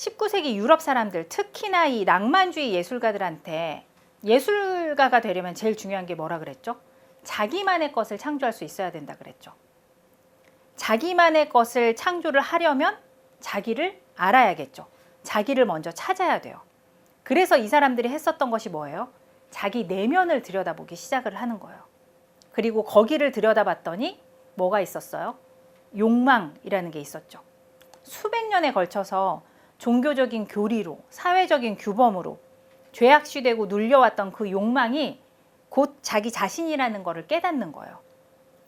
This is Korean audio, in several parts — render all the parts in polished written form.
19세기 유럽 사람들, 특히나 이 낭만주의 예술가들한테 예술가가 되려면 제일 중요한 게 뭐라 그랬죠? 자기만의 것을 창조할 수 있어야 된다 그랬죠. 자기만의 것을 창조를 하려면 자기를 알아야겠죠. 자기를 먼저 찾아야 돼요. 그래서 이 사람들이 했었던 것이 뭐예요? 자기 내면을 들여다보기 시작을 하는 거예요. 그리고 거기를 들여다봤더니 뭐가 있었어요? 욕망이라는 게 있었죠. 수백 년에 걸쳐서 종교적인 교리로, 사회적인 규범으로 죄악시되고 눌려왔던 그 욕망이 곧 자기 자신이라는 것을 깨닫는 거예요.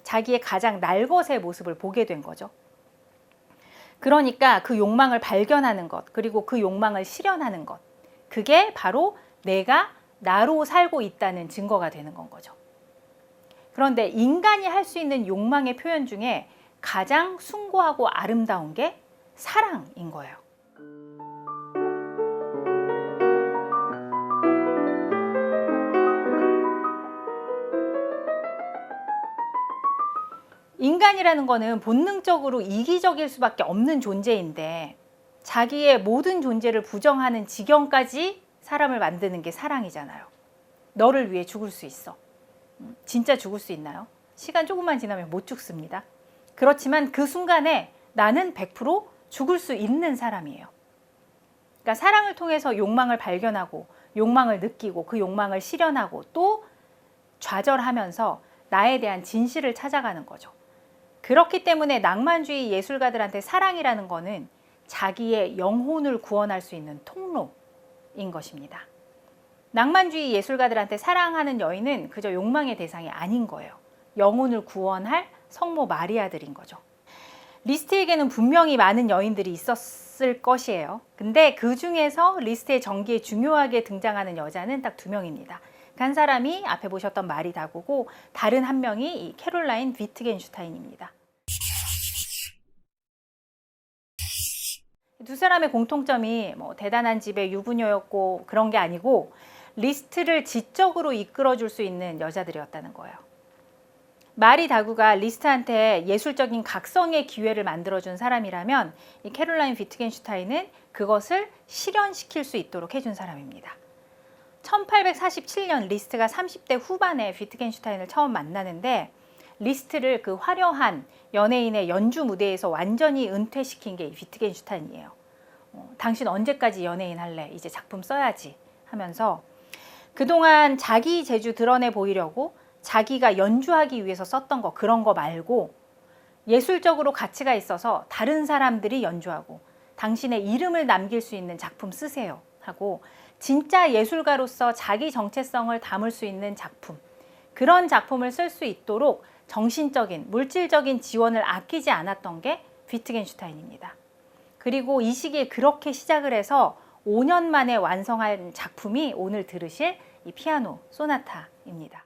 자기의 가장 날것의 모습을 보게 된 거죠. 그러니까 그 욕망을 발견하는 것, 그리고 그 욕망을 실현하는 것, 그게 바로 내가 나로 살고 있다는 증거가 되는 건 거죠. 그런데 인간이 할 수 있는 욕망의 표현 중에 가장 숭고하고 아름다운 게 사랑인 거예요. 인간이라는 거는 본능적으로 이기적일 수밖에 없는 존재인데 자기의 모든 존재를 부정하는 지경까지 사람을 만드는 게 사랑이잖아요. 너를 위해 죽을 수 있어. 진짜 죽을 수 있나요? 시간 조금만 지나면 못 죽습니다. 그렇지만 그 순간에 나는 100% 죽을 수 있는 사람이에요. 그러니까 사랑을 통해서 욕망을 발견하고 욕망을 느끼고 그 욕망을 실현하고 또 좌절하면서 나에 대한 진실을 찾아가는 거죠. 그렇기 때문에 낭만주의 예술가들한테 사랑이라는 거는 자기의 영혼을 구원할 수 있는 통로인 것입니다. 낭만주의 예술가들한테 사랑하는 여인은 그저 욕망의 대상이 아닌 거예요. 영혼을 구원할 성모 마리아들인 거죠. 리스트에게는 분명히 많은 여인들이 있었을 것이에요. 근데 그 중에서 리스트의 전기에 중요하게 등장하는 여자는 딱 2명입니다. 한 사람이 앞에 보셨던 마리 다구고 다른 한 명이 이 캐롤라인 위트겐슈타인입니다. 두 사람의 공통점이 뭐 대단한 집의 유부녀였고 그런 게 아니고 리스트를 지적으로 이끌어줄 수 있는 여자들이었다는 거예요. 마리 다구가 리스트한테 예술적인 각성의 기회를 만들어준 사람이라면 이 캐롤라인 위트겐슈타인은 그것을 실현시킬 수 있도록 해준 사람입니다. 1847년 리스트가 30대 후반에 위트겐슈타인을 처음 만나는데 리스트를 그 화려한 연예인의 연주 무대에서 완전히 은퇴시킨 게 위트겐슈타인이에요. 당신 언제까지 연예인 할래? 이제 작품 써야지 하면서 그동안 자기 재주 드러내 보이려고 자기가 연주하기 위해서 썼던 거 그런 거 말고 예술적으로 가치가 있어서 다른 사람들이 연주하고 당신의 이름을 남길 수 있는 작품 쓰세요 하고 진짜 예술가로서 자기 정체성을 담을 수 있는 작품, 그런 작품을 쓸 수 있도록 정신적인, 물질적인 지원을 아끼지 않았던 게 위트겐슈타인입니다. 그리고 이 시기에 그렇게 시작을 해서 5년 만에 완성한 작품이 오늘 들으실 이 피아노 소나타입니다.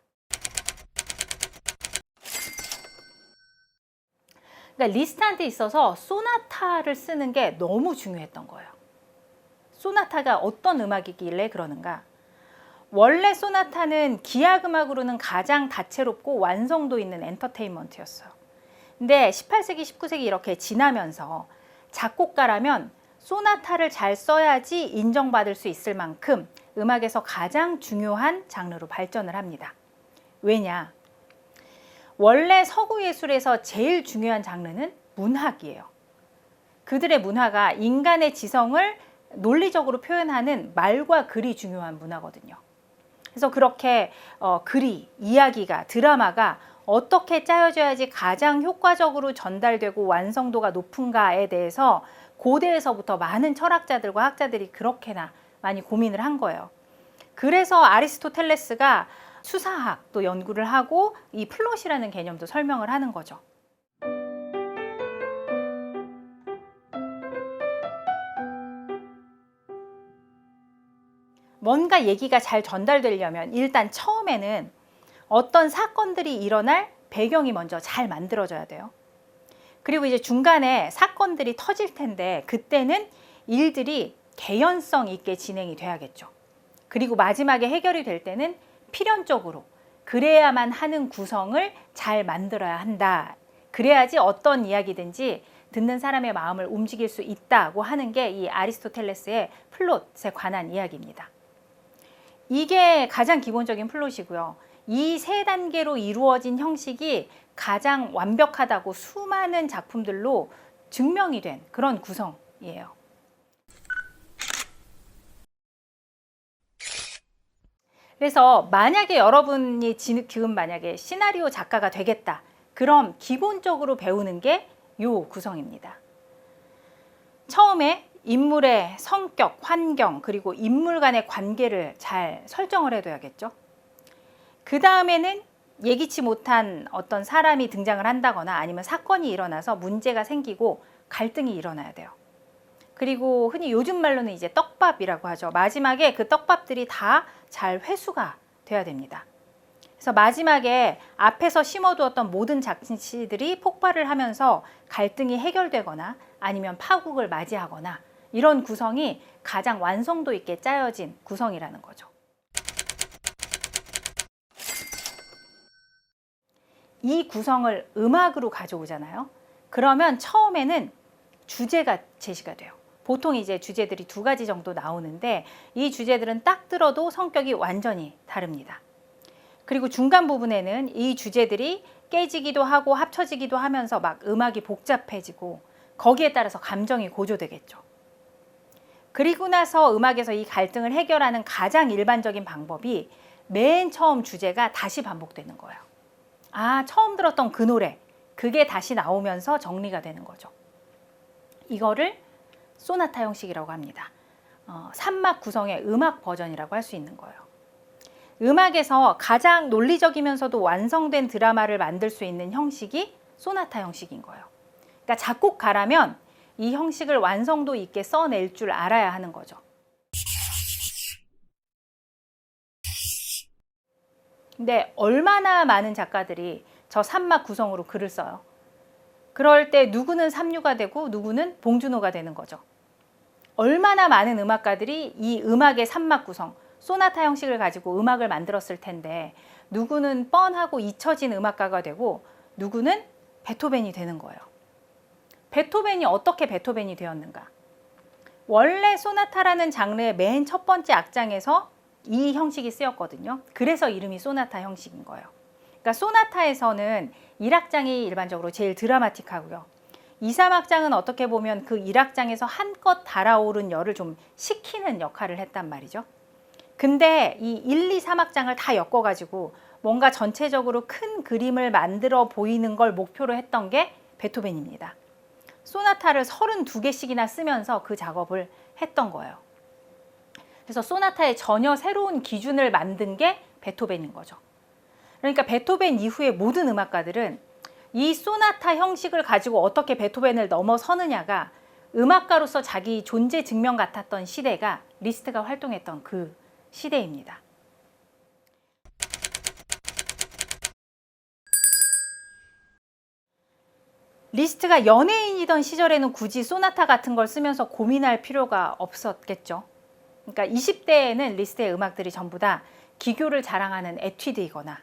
그러니까 리스트한테 있어서 소나타를 쓰는 게 너무 중요했던 거예요. 소나타가 어떤 음악이길래 그러는가? 원래 소나타는 기하음악으로는 가장 다채롭고 완성도 있는 엔터테인먼트였어요. 근데 18세기, 19세기 이렇게 지나면서 작곡가라면 소나타를 잘 써야지 인정받을 수 있을 만큼 음악에서 가장 중요한 장르로 발전을 합니다. 왜냐? 원래 서구 예술에서 제일 중요한 장르는 문학이에요. 그들의 문화가 인간의 지성을 논리적으로 표현하는 말과 글이 중요한 문화거든요. 그래서 그렇게 글이, 이야기가, 드라마가 어떻게 짜여져야지 가장 효과적으로 전달되고 완성도가 높은가에 대해서 고대에서부터 많은 철학자들과 학자들이 그렇게나 많이 고민을 한 거예요. 그래서 아리스토텔레스가 수사학도 연구를 하고 이 플롯이라는 개념도 설명을 하는 거죠. 뭔가 얘기가 잘 전달되려면 일단 처음에는 어떤 사건들이 일어날 배경이 먼저 잘 만들어져야 돼요. 그리고 이제 중간에 사건들이 터질 텐데 그때는 일들이 개연성 있게 진행이 돼야겠죠. 그리고 마지막에 해결이 될 때는 필연적으로 그래야만 하는 구성을 잘 만들어야 한다. 그래야지 어떤 이야기든지 듣는 사람의 마음을 움직일 수 있다고 하는 게 이 아리스토텔레스의 플롯에 관한 이야기입니다. 이게 가장 기본적인 플롯이고요. 이 세 단계로 이루어진 형식이 가장 완벽하다고 수많은 작품들로 증명이 된 그런 구성이에요. 그래서 만약에 여러분이 지금 만약에 시나리오 작가가 되겠다. 그럼 기본적으로 배우는 게 요 구성입니다. 처음에 인물의 성격, 환경, 그리고 인물 간의 관계를 잘 설정을 해둬야겠죠. 그 다음에는 예기치 못한 어떤 사람이 등장을 한다거나 아니면 사건이 일어나서 문제가 생기고 갈등이 일어나야 돼요. 그리고 흔히 요즘 말로는 이제 떡밥이라고 하죠. 마지막에 그 떡밥들이 다 잘 회수가 돼야 됩니다. 그래서 마지막에 앞에서 심어두었던 모든 장치들이 폭발을 하면서 갈등이 해결되거나 아니면 파국을 맞이하거나 이런 구성이 가장 완성도 있게 짜여진 구성이라는 거죠. 이 구성을 음악으로 가져오잖아요. 그러면 처음에는 주제가 제시가 돼요. 보통 이제 주제들이 2가지 정도 나오는데 이 주제들은 딱 들어도 성격이 완전히 다릅니다. 그리고 중간 부분에는 이 주제들이 깨지기도 하고 합쳐지기도 하면서 막 음악이 복잡해지고 거기에 따라서 감정이 고조되겠죠. 그리고 나서 음악에서 이 갈등을 해결하는 가장 일반적인 방법이 맨 처음 주제가 다시 반복되는 거예요. 아, 처음 들었던 그 노래, 그게 다시 나오면서 정리가 되는 거죠. 이거를 소나타 형식이라고 합니다. 3막 구성의 음악 버전이라고 할 수 있는 거예요. 음악에서 가장 논리적이면서도 완성된 드라마를 만들 수 있는 형식이 소나타 형식인 거예요. 그러니까 작곡가라면 이 형식을 완성도 있게 써낼 줄 알아야 하는 거죠. 근데 얼마나 많은 작가들이 저 3막 구성으로 글을 써요. 그럴 때 누구는 삼류가 되고 누구는 봉준호가 되는 거죠. 얼마나 많은 음악가들이 이 음악의 3막 구성, 소나타 형식을 가지고 음악을 만들었을 텐데 누구는 뻔하고 잊혀진 음악가가 되고 누구는 베토벤이 되는 거예요. 베토벤이 어떻게 베토벤이 되었는가? 원래 소나타라는 장르의 맨 첫 번째 악장에서 이 형식이 쓰였거든요. 그래서 이름이 소나타 형식인 거예요. 그러니까 소나타에서는 1악장이 일반적으로 제일 드라마틱하고요. 2, 3악장은 어떻게 보면 그 1악장에서 한껏 달아오른 열을 좀 식히는 역할을 했단 말이죠. 근데 이 1, 2, 3악장을 다 엮어가지고 뭔가 전체적으로 큰 그림을 만들어 보이는 걸 목표로 했던 게 베토벤입니다. 소나타를 32개씩이나 쓰면서 그 작업을 했던 거예요. 그래서 소나타의 전혀 새로운 기준을 만든 게 베토벤인 거죠. 그러니까 베토벤 이후의 모든 음악가들은 이 소나타 형식을 가지고 어떻게 베토벤을 넘어서느냐가 음악가로서 자기 존재 증명 같았던 시대가 리스트가 활동했던 그 시대입니다. 리스트가 연예인이던 시절에는 굳이 소나타 같은 걸 쓰면서 고민할 필요가 없었겠죠. 그러니까 20대에는 리스트의 음악들이 전부 다 기교를 자랑하는 에뛰드이거나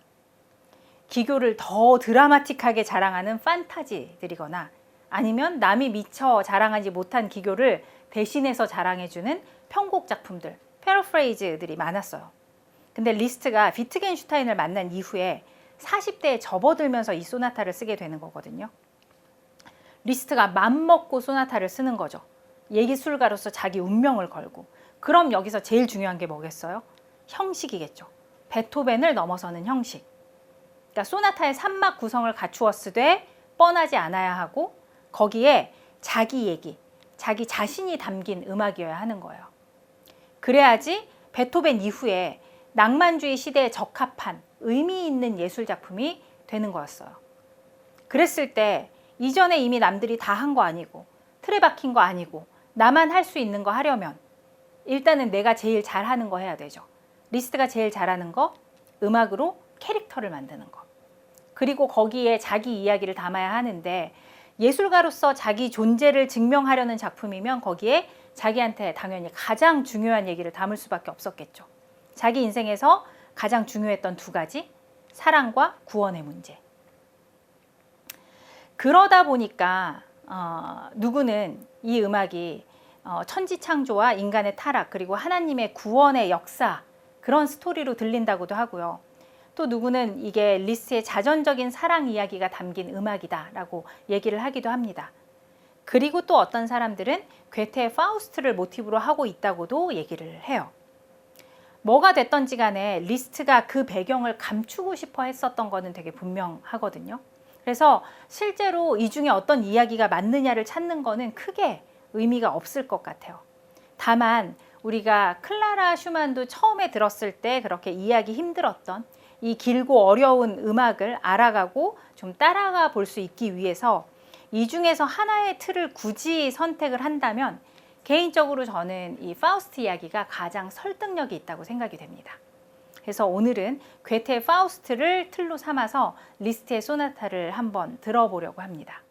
기교를 더 드라마틱하게 자랑하는 판타지들이거나 아니면 남이 미처 자랑하지 못한 기교를 대신해서 자랑해주는 편곡 작품들, 패러프레이즈들이 많았어요. 근데 리스트가 비트겐슈타인을 만난 이후에 40대에 접어들면서 이 소나타를 쓰게 되는 거거든요. 리스트가 맘먹고 소나타를 쓰는 거죠. 예기술가로서 자기 운명을 걸고. 그럼 여기서 제일 중요한 게 뭐겠어요? 형식이겠죠. 베토벤을 넘어서는 형식. 그러니까 소나타의 3막 구성을 갖추었으되 뻔하지 않아야 하고 거기에 자기 얘기, 자기 자신이 담긴 음악이어야 하는 거예요. 그래야지 베토벤 이후에 낭만주의 시대에 적합한 의미 있는 예술 작품이 되는 거였어요. 그랬을 때 이전에 이미 남들이 다 한 거 아니고 틀에 박힌 거 아니고 나만 할 수 있는 거 하려면 일단은 내가 제일 잘하는 거 해야 되죠. 리스트가 제일 잘하는 거 음악으로 캐릭터를 만드는 거. 그리고 거기에 자기 이야기를 담아야 하는데 예술가로서 자기 존재를 증명하려는 작품이면 거기에 자기한테 당연히 가장 중요한 얘기를 담을 수밖에 없었겠죠. 자기 인생에서 가장 중요했던 2가지, 사랑과 구원의 문제. 그러다 보니까 누구는 이 음악이 천지창조와 인간의 타락 그리고 하나님의 구원의 역사 그런 스토리로 들린다고도 하고요. 또 누구는 이게 리스트의 자전적인 사랑 이야기가 담긴 음악이다라고 얘기를 하기도 합니다. 그리고 또 어떤 사람들은 괴테의 파우스트를 모티브로 하고 있다고도 얘기를 해요. 뭐가 됐던지 간에 리스트가 그 배경을 감추고 싶어 했었던 거는 되게 분명하거든요. 그래서 실제로 이 중에 어떤 이야기가 맞느냐를 찾는 거는 크게 의미가 없을 것 같아요. 다만 우리가 클라라 슈만도 처음에 들었을 때 그렇게 이해하기 힘들었던 이 길고 어려운 음악을 알아가고 좀 따라가 볼 수 있기 위해서 이 중에서 하나의 틀을 굳이 선택을 한다면 개인적으로 저는 이 파우스트 이야기가 가장 설득력이 있다고 생각이 됩니다. 그래서 오늘은 괴테의 파우스트를 틀로 삼아서 리스트의 소나타를 한번 들어보려고 합니다.